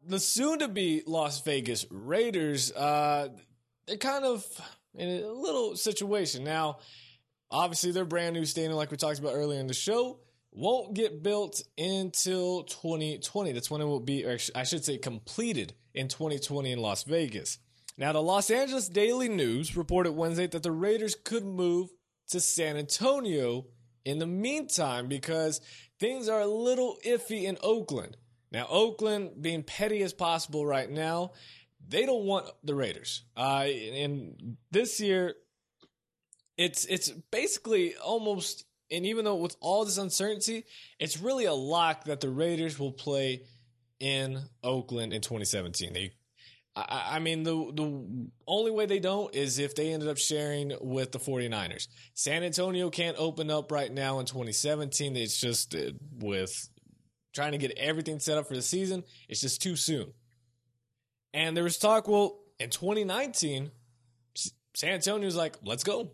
the soon-to-be Las Vegas Raiders, they're kind of in a little situation. Now, obviously, their brand new stadium, like we talked about earlier in the show, won't get built until 2020. That's when it will be, or I should say, completed in 2020 in Las Vegas. Now, the Los Angeles Daily News reported Wednesday that the Raiders could move to San Antonio in the meantime because things are a little iffy in Oakland. Now, Oakland, being petty as possible right now, they don't want the Raiders. And this year, it's basically almost, and even though with all this uncertainty, it's really a lock that the Raiders will play in Oakland in 2017. I mean, the only way they don't is if they ended up sharing with the 49ers. San Antonio can't open up right now in 2017. It's just with trying to get everything set up for the season, it's just too soon. And there was talk, well, in 2019, San Antonio's like, let's go.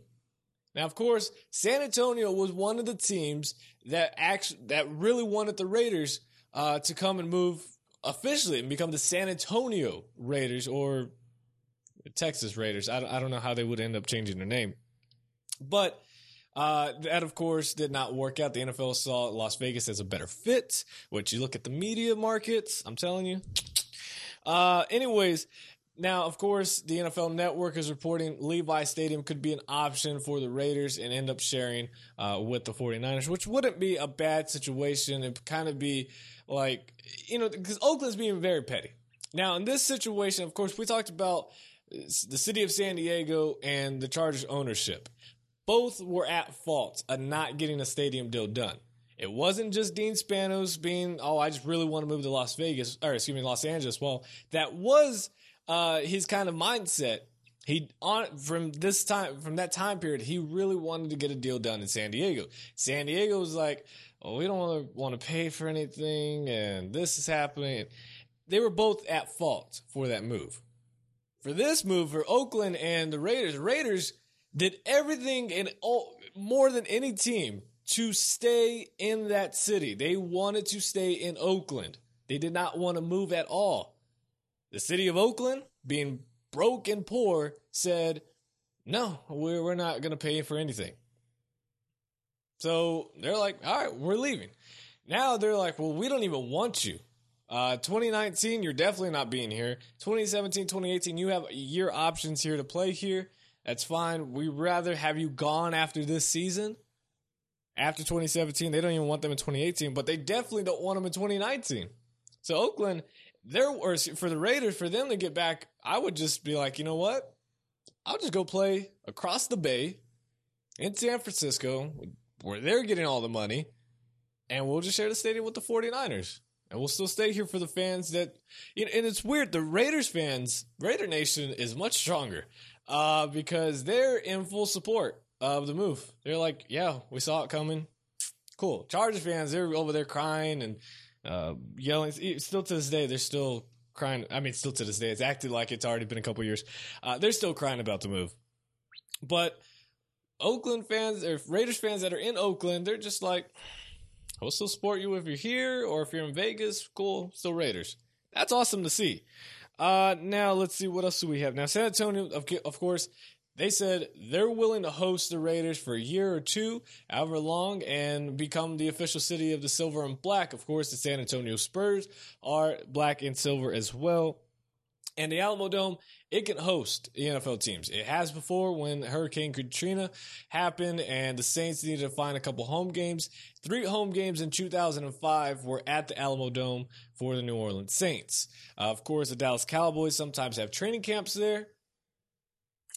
Now, of course, San Antonio was one of the teams that really wanted the Raiders to come and move officially and become the San Antonio Raiders or the Texas Raiders. I don't know how they would end up changing their name. But that, of course, did not work out. The NFL saw Las Vegas as a better fit, which you look at the media markets, I'm telling you. Anyways, now, of course, the NFL Network is reporting Levi Stadium could be an option for the Raiders and end up sharing with the 49ers, which wouldn't be a bad situation. It would kind of be like, because Oakland's being very petty. Now, in this situation, of course, we talked about the city of San Diego and the Chargers ownership. Both were at fault of not getting a stadium deal done. It wasn't just Dean Spanos being, I just really want to move to Los Angeles. Well, that was his kind of mindset. From that time period, he really wanted to get a deal done in San Diego. San Diego was like, we don't want to pay for anything, and this is happening. They were both at fault for that move. For this move, for Oakland and the Raiders did everything and more than any team to stay in that city. They wanted to stay in Oakland. They did not want to move at all. The city of Oakland, being broke and poor, said, no, we're not going to pay for anything. So they're like, all right, we're leaving. Now they're like, well, we don't even want you. 2019, you're definitely not being here. 2017, 2018, you have year options here to play here. That's fine. We'd rather have you gone after this season. After 2017, they don't even want them in 2018, but they definitely don't want them in 2019. So Oakland, for the Raiders, for them to get back, I would just be like, you know what? I'll just go play across the bay in San Francisco, where they're getting all the money, and we'll just share the stadium with the 49ers. And we'll still stay here for the fans that, and it's weird, the Raiders fans, Raider Nation is much stronger because they're in full support of the move. They're like, yeah, we saw it coming. Cool. Chargers fans, they're over there crying and yelling. Still to this day, they're still crying. I mean, still to this day, it's acted like it's already been a couple years. They're still crying about the move. But Oakland fans, or Raiders fans that are in Oakland, they're just like, we'll still support you if you're here, or if you're in Vegas, cool, still Raiders. That's awesome to see. Now, let's see, what else do we have? Now, San Antonio, of course, they said they're willing to host the Raiders for a year or two, however long, and become the official city of the silver and black. Of course, the San Antonio Spurs are black and silver as well. And the Alamo Dome, it can host the NFL teams. It has before when Hurricane Katrina happened and the Saints needed to find a couple home games. 3 home games in 2005 were at the Alamo Dome for the New Orleans Saints. Of course, the Dallas Cowboys sometimes have training camps there.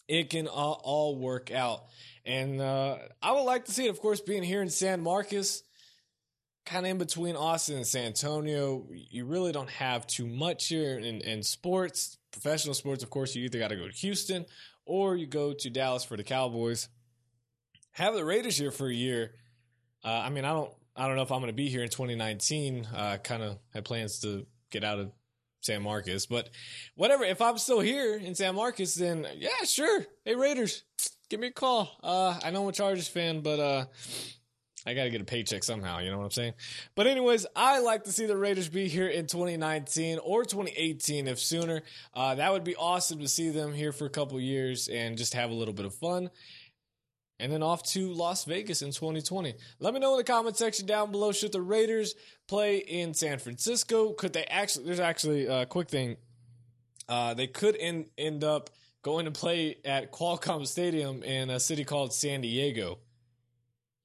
It can all work out. And I would like to see it, of course, being here in San Marcos, kind of in between Austin and San Antonio. You really don't have too much here in sports, professional sports. Of course, you either got to go to Houston or you go to Dallas for the Cowboys. Have the Raiders here for a year. I mean, I don't know if I'm going to be here in 2019. Kind of had plans to get out of San Marcos, but whatever. If I'm still here in San Marcos, then yeah, sure. Hey, Raiders, give me a call. I know I'm a Chargers fan, but I got to get a paycheck somehow, you know what I'm saying? But anyways, I like to see the Raiders be here in 2019 or 2018 if sooner. That would be awesome to see them here for a couple years and just have a little bit of fun. And then off to Las Vegas in 2020. Let me know in the comment section down below, should the Raiders play in San Francisco? Could they actually, there's actually a quick thing. They could end up going to play at Qualcomm Stadium in a city called San Diego.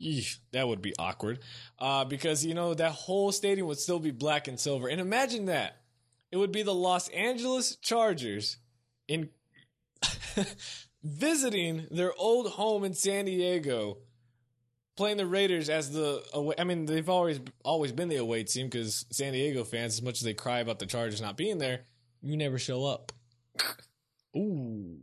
Eesh, that would be awkward. Because, you know, that whole stadium would still be black and silver. And imagine that. It would be the Los Angeles Chargers in visiting their old home in San Diego, playing the Raiders as the away. I mean, they've always been the away team because San Diego fans, as much as they cry about the Chargers not being there, you never show up. Ooh.